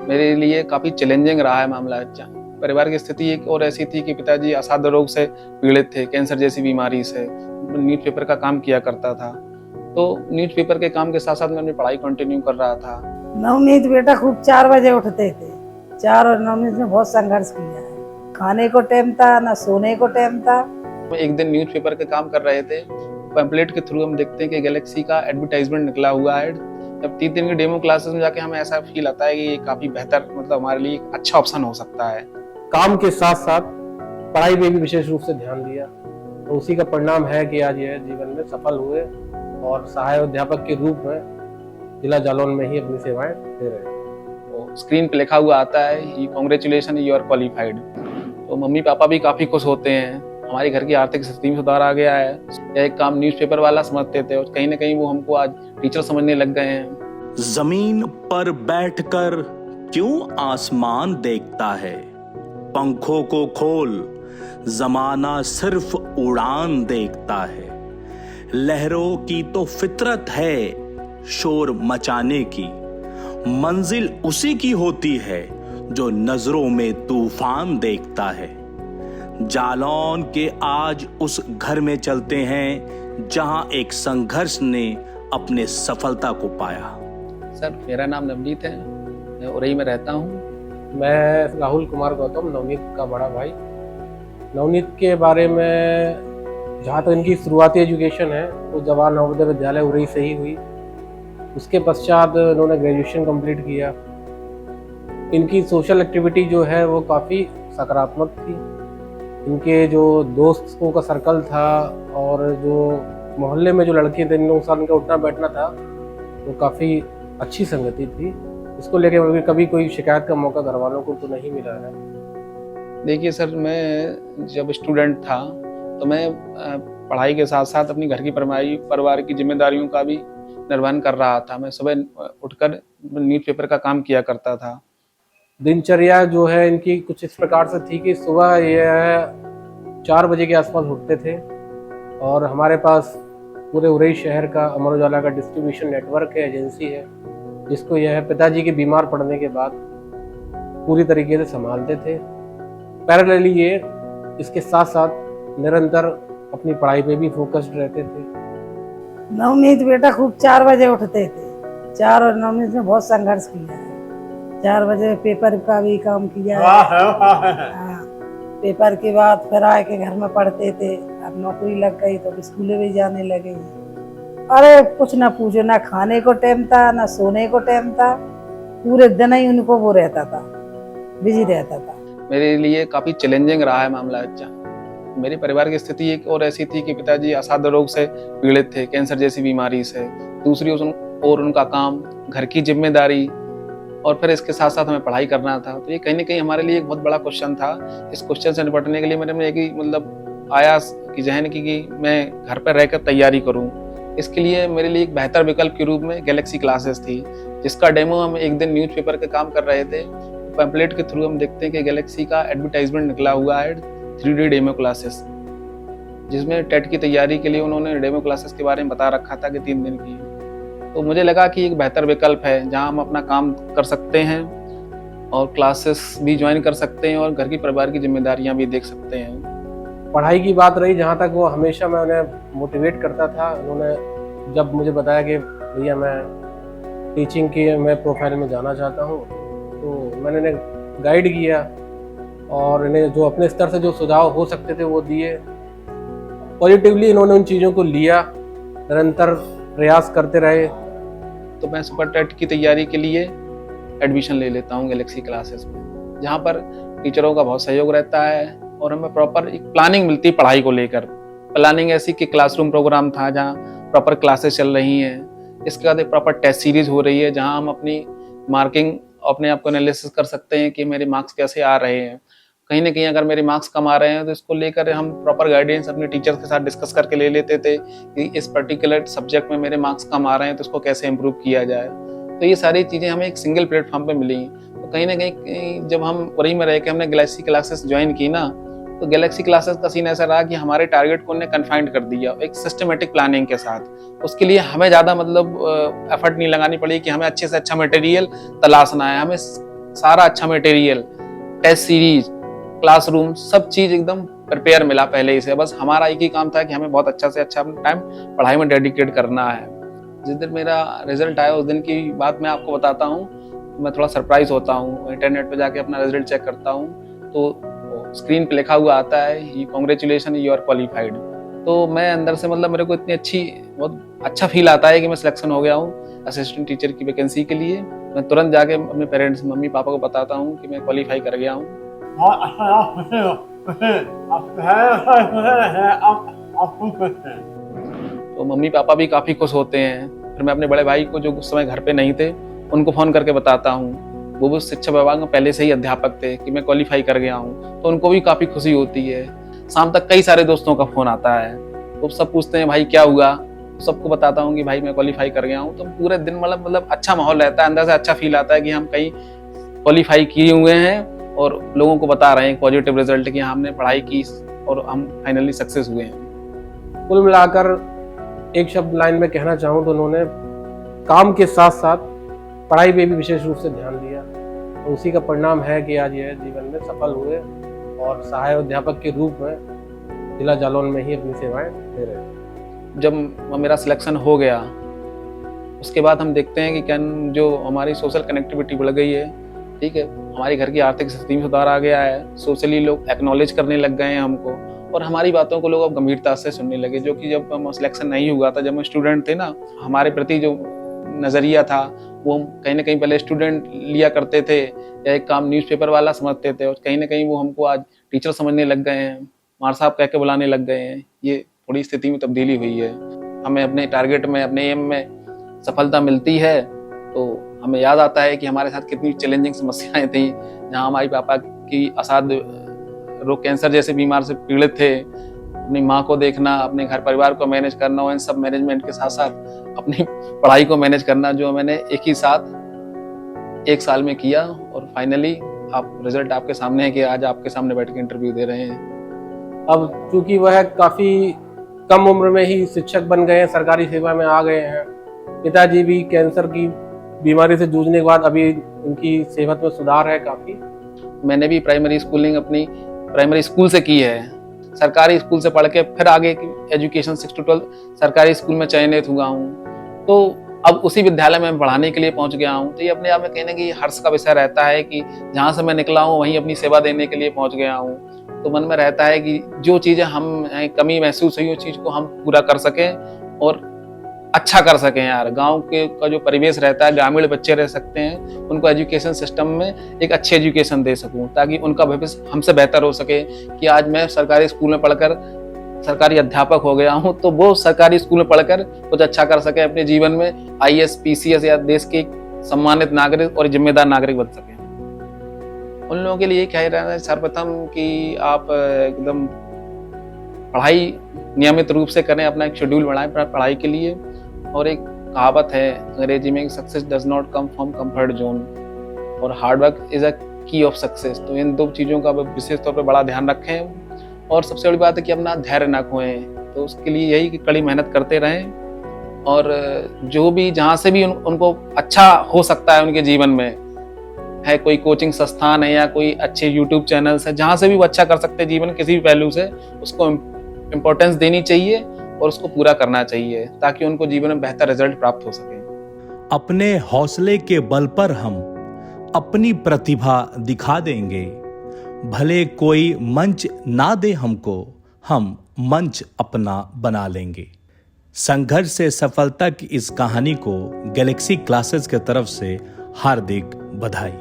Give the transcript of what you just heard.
मेरे लिए काफ़ी चैलेंजिंग रहा है मामला। परिवार की स्थिति एक और ऐसी थी कि पिताजी असाध्य रोग से पीड़ित थे, कैंसर जैसी बीमारी से। न्यूज़पेपर का काम किया करता था, तो न्यूज़पेपर के काम के साथ-साथ मैं अपनी पढ़ाई कंटिन्यू कर रहा था। नवनीत बेटा खूब 4 बजे उठते थे। 4 और नवनीत ने बहुत संघर्ष किया है। खाने को टाइम था, ना सोने को टाइम था। एक दिन न्यूज़पेपर के काम कर रहे थे, पैम्फलेट के थ्रू हम देखते हैं कि गैलेक्सी का एडवर्टाइजमेंट निकला हुआ है। जब 3 दिन की डेमो क्लासेस में जाके हमें ऐसा फील आता है कि ये काफ़ी बेहतर मतलब हमारे लिए एक अच्छा ऑप्शन हो सकता है। काम के साथ साथ पढ़ाई में भी विशेष रूप से ध्यान दिया, तो उसी का परिणाम है कि आज यह जीवन में सफल हुए और सहायक अध्यापक के रूप में जिला जालौन में ही अपनी सेवाएं दे रहे हैं। स्क्रीन पे लिखा हुआ आता है कि कांग्रेचुलेशन यू आर क्वालिफाइड। तो मम्मी पापा भी काफ़ी खुश होते हैं। हमारे घर की आर्थिक स्थिति में सुधार आ गया है। यह एक काम न्यूज़पेपर वाला समझते थे और कहीं ना कहीं वो हमको आज टीचर समझने लग गए हैं। जमीन पर बैठकर क्यों आसमान देखता है, पंखों को खोल, जमाना सिर्फ उड़ान देखता है। लहरों की तो फितरत है शोर मचाने की, मंजिल उसी की होती है जो नजरों में तूफान देखता है। जालौन के आज उस घर में चलते हैं जहां एक संघर्ष ने अपने सफलता को पाया। सर, मेरा नाम नवनीत है, मैं उरई में रहता हूँ। मैं राहुल कुमार गौतम, नवनीत का बड़ा भाई। नवनीत के बारे में जहाँ तक इनकी शुरुआती एजुकेशन है वो जवाहर नवोदय विद्यालय उरई से ही हुई। उसके पश्चात इन्होंने ग्रेजुएशन कंप्लीट किया। इनकी सोशल एक्टिविटी जो है वो काफ़ी सकारात्मक थी। इनके जो दोस्तों का सर्कल था और जो मोहल्ले में जो लड़के थे, इन लोगों के साथ उनका उठना बैठना था, वो काफ़ी अच्छी संगति थी। इसको लेकर कभी कोई शिकायत का मौका घर वालों को तो नहीं मिला है। देखिए सर, मैं जब स्टूडेंट था तो मैं पढ़ाई के साथ साथ अपनी घर की परिवार की जिम्मेदारियों का भी निर्वहन कर रहा था। मैं सुबह उठकर न्यूज़पेपर का काम किया करता था। दिनचर्या जो है इनकी कुछ इस प्रकार से थी कि सुबह यह 4 बजे के आसपास उठते थे और हमारे पास पूरे उरई शहर का अमर उजाला का डिस्ट्रीब्यूशन नेटवर्क है, एजेंसी है, जिसको यह पिताजी के बीमार पड़ने के बाद पूरी तरीके से संभालते थे। पैरेलली ये इसके साथ साथ निरंतर अपनी पढ़ाई पे भी फोकस्ड रहते थे। नवनीत बेटा खूब 4 बजे उठते थे। 4 और नवनीत ने बहुत संघर्ष किया है। 4 बजे पेपर का भी काम किया है। हाँ, पेपर के बाद फिर आके घर में पढ़ते थे। अब नौकरी लग गई तो स्कूल भी जाने लगे। अरे कुछ ना पूछो, ना खाने को टाइम था, ना सोने को टाइम था। पूरे दिन ही उनको वो रहता था, बिजी रहता था। मेरे लिए काफ़ी चैलेंजिंग रहा है मामला। मेरे परिवार की स्थिति एक और ऐसी थी कि पिताजी असाध्य रोग से पीड़ित थे, कैंसर जैसी बीमारी से। दूसरी ओर उनका काम, घर की जिम्मेदारी और फिर इसके साथ साथ हमें पढ़ाई करना था। तो ये कहीं ना कहीं हमारे लिए एक बहुत बड़ा क्वेश्चन था। इस क्वेश्चन से निपटने के लिए मेरे में एक ही मतलब आया कि जहन की कि मैं घर पर रहकर तैयारी करूं। इसके लिए मेरे लिए एक बेहतर विकल्प के रूप में गैलेक्सी क्लासेस थी, जिसका डेमो हम एक दिन न्यूज़पेपर के काम कर रहे थे। पैम्फलेट के थ्रू हम देखते हैं कि गैलेक्सी का एडवर्टाइजमेंट निकला हुआ है 3D डेमो क्लासेस, जिसमें टेट की तैयारी के लिए उन्होंने डेमो क्लासेस के बारे में बता रखा था कि 3 दिन की। तो मुझे लगा कि एक बेहतर विकल्प है जहां हम अपना काम कर सकते हैं और क्लासेस भी ज्वाइन कर सकते हैं और घर की परिवार की जिम्मेदारियां भी देख सकते हैं। पढ़ाई की बात रही जहाँ तक, वो हमेशा मैं उन्हें मोटिवेट करता था। उन्होंने जब मुझे बताया कि भैया मैं टीचिंग की मैं प्रोफाइल में जाना चाहता हूँ, तो मैंने इन्हें गाइड किया और इन्हें जो अपने स्तर से जो सुझाव हो सकते थे वो दिए। पॉजिटिवली इन्होंने उन चीज़ों को लिया, निरंतर प्रयास करते रहे। तो मैं सुपर टेट की तैयारी के लिए एडमिशन ले लेता हूँ गैलेक्सी क्लासेस में, जहाँ पर टीचरों का बहुत सहयोग रहता है और हमें प्रॉपर एक प्लानिंग मिलती है पढ़ाई को लेकर। प्लानिंग ऐसी कि क्लासरूम प्रोग्राम था जहाँ प्रॉपर क्लासेस चल रही हैं। इसके बाद एक प्रॉपर टेस्ट सीरीज हो रही है जहाँ हम अपनी मार्किंग अपने आप को एनालिसिस कर सकते हैं कि मेरे मार्क्स कैसे आ रहे हैं। कहीं ना कहीं अगर मेरे मार्क्स कम आ रहे हैं तो इसको लेकर हम प्रॉपर गाइडेंस अपने टीचर्स के साथ डिस्कस करके ले लेते थे कि इस पर्टिकुलर सब्जेक्ट में मेरे मार्क्स कम आ रहे हैं तो इसको कैसे इम्प्रूव किया जाए। तो ये सारी चीज़ें हमें एक सिंगल प्लेटफॉर्म पे मिली। तो कहीं ना कहीं जब हम उरई में रह के हमने गैलेक्सी क्लासेस ज्वाइन की ना, तो गैलेक्सी क्लासेस का सीन ऐसा रहा कि हमारे टारगेट को उन्होंने कन्फाइंड कर दिया एक सिस्टमेटिक प्लानिंग के साथ। उसके लिए हमें ज़्यादा मतलब एफर्ट नहीं लगानी पड़ी कि हमें अच्छे से अच्छा मटेरियल तलाशना है। हमें सारा अच्छा मटेरियल, टेस्ट सीरीज, क्लासरूम, सब चीज़ एकदम प्रिपेयर मिला पहले ही से। बस हमारा एक ही काम था कि हमें बहुत अच्छा से अच्छा अपना टाइम पढ़ाई में डेडिकेट करना है। जिस दिन मेरा रिजल्ट आया उस दिन की बात मैं आपको बताता हूँ। मैं थोड़ा सरप्राइज होता हूँ, इंटरनेट पे जाके अपना रिजल्ट चेक करता हूँ तो स्क्रीन पे लिखा हुआ आता है कांग्रेचुलेशन यू आर क्वालिफाइड। तो मैं अंदर से मतलब मेरे को इतनी बहुत अच्छा फील आता है कि मैं सिलेक्शन हो गया हूँ असिस्टेंट टीचर की वैकेंसी के लिए। मैं तुरंत जाके अपने पेरेंट्स, मम्मी पापा को बताता हूँ कि मैं क्वालिफाई कर गया हूँ। तो मम्मी पापा भी काफ़ी खुश होते हैं। फिर मैं अपने बड़े भाई को, जो उस समय घर पे नहीं थे, उनको फ़ोन करके बताता हूँ। वो भी शिक्षा विभाग में पहले से ही अध्यापक थे कि मैं क्वालिफाई कर गया हूँ, तो उनको भी काफ़ी खुशी होती है। शाम तक कई सारे दोस्तों का फ़ोन आता है, तो सब पूछते हैं भाई क्या हुआ। सबको बताता हूँ कि भाई मैं क्वालिफाई कर गया हूँ। तो पूरे दिन मतलब अच्छा माहौल रहता है, अंदर से अच्छा फील आता है कि हम कहीं क्वालिफाई किए हुए हैं और लोगों को बता रहे हैं पॉजिटिव रिजल्ट कि हमने पढ़ाई की और हम फाइनली सक्सेस हुए हैं। कुल मिलाकर एक शब्द लाइन में कहना चाहूँ तो उन्होंने काम के साथ साथ पढ़ाई पे भी विशेष रूप से ध्यान दिया, और उसी का परिणाम है कि आज यह जीवन में सफल हुए और सहायक अध्यापक के रूप में जिला जालौन में ही अपनी सेवाएं दे रहे हैं। जब मेरा सिलेक्शन हो गया उसके बाद हम देखते हैं कि जो हमारी सोशल कनेक्टिविटी बढ़ गई है, ठीक है, हमारी घर की आर्थिक स्थिति में सुधार आ गया है, सोशली लोग एक्नॉलेज करने लग गए हैं हमको, और हमारी बातों को लोग अब गंभीरता से सुनने लगे। जो कि जब हम सिलेक्शन नहीं हुआ था, जब हम स्टूडेंट थे ना, हमारे प्रति जो नज़रिया था वो हम कहीं ना कहीं पहले स्टूडेंट लिया करते थे या एक काम न्यूज़पेपर वाला समझते थे, और कहीं ना कहीं वो हमको आज टीचर समझने लग गए हैं, मार साहब कह के बुलाने लग गए हैं। ये थोड़ी स्थिति में तब्दीली हुई है। हमें अपने टारगेट में, अपने एम में सफलता मिलती है तो हमें याद आता है कि हमारे साथ कितनी चैलेंजिंग समस्याएं थी, जहां हमारे पापा की असाध्य रोग कैंसर जैसे बीमार से पीड़ित थे। अपनी माँ को देखना, अपने घर परिवार को मैनेज करना, और इन सब मैनेजमेंट के साथ साथ अपनी पढ़ाई को मैनेज करना, जो मैंने एक ही साथ 1 साल में किया। और फाइनली आप रिजल्ट आपके सामने है कि आज आपके सामने बैठ के इंटरव्यू दे रहे हैं। अब चूंकि वह काफ़ी कम उम्र में ही शिक्षक बन गए हैं, सरकारी सेवा में आ गए हैं, पिताजी भी कैंसर की बीमारी से जूझने के बाद अभी उनकी सेहत में सुधार है काफ़ी। मैंने भी प्राइमरी स्कूलिंग अपनी प्राइमरी स्कूल से की है, सरकारी स्कूल से पढ़ के फिर आगे की एजुकेशन 6 to 12 सरकारी स्कूल में चयनित हुआ हूँ। तो अब उसी विद्यालय में पढ़ाने के लिए पहुँच गया हूँ। तो ये अपने आप में कहने की हर्ष का विषय रहता है कि जहाँ से मैं निकला हूँ वहीं अपनी सेवा देने के लिए पहुँच गया हूँ। तो मन में रहता है कि जो चीज़ें हम कमी महसूस हुई, उस चीज़ को हम पूरा कर सकें और अच्छा कर सकें। यार गांव के का जो परिवेश रहता है, ग्रामीण बच्चे रह सकते हैं, उनको एजुकेशन सिस्टम में एक अच्छी एजुकेशन दे सकूं, ताकि उनका भविष्य हमसे बेहतर हो सके। कि आज मैं सरकारी स्कूल में पढ़कर सरकारी अध्यापक हो गया हूं, तो वो सरकारी स्कूल में पढ़कर कुछ अच्छा कर सके अपने जीवन में, IAS PCS या देश के सम्मानित नागरिक और जिम्मेदार नागरिक बन सके। उन लोगों के लिए कह रहा है सर्वप्रथम कि आप एकदम पढ़ाई नियमित रूप से करें, अपना एक शेड्यूल बनाएं पढ़ाई के लिए। और एक कहावत है अंग्रेजी में, success does not come from comfort zone और हार्ड वर्क इज अ की ऑफ सक्सेस। तो इन 2 चीज़ों का विशेष तौर पे बड़ा ध्यान रखें। और सबसे बड़ी बात है कि अपना धैर्य न खोएं। तो उसके लिए यही कि कड़ी मेहनत करते रहें, और जो भी जहाँ से भी उनको अच्छा हो सकता है उनके जीवन में, है कोई कोचिंग संस्थान है या कोई अच्छे YouTube चैनल्स है, जहाँ से भी वो अच्छा कर सकते हैं जीवन किसी भी पहलू से, उसको इम्पोर्टेंस देनी चाहिए और उसको पूरा करना चाहिए, ताकि उनको जीवन में बेहतर रिजल्ट प्राप्त हो सके। अपने हौसले के बल पर हम अपनी प्रतिभा दिखा देंगे। भले कोई मंच ना दे हमको, हम मंच अपना बना लेंगे। संघर्ष से सफलता की इस कहानी को गैलेक्सी क्लासेस के तरफ से हार्दिक बधाई।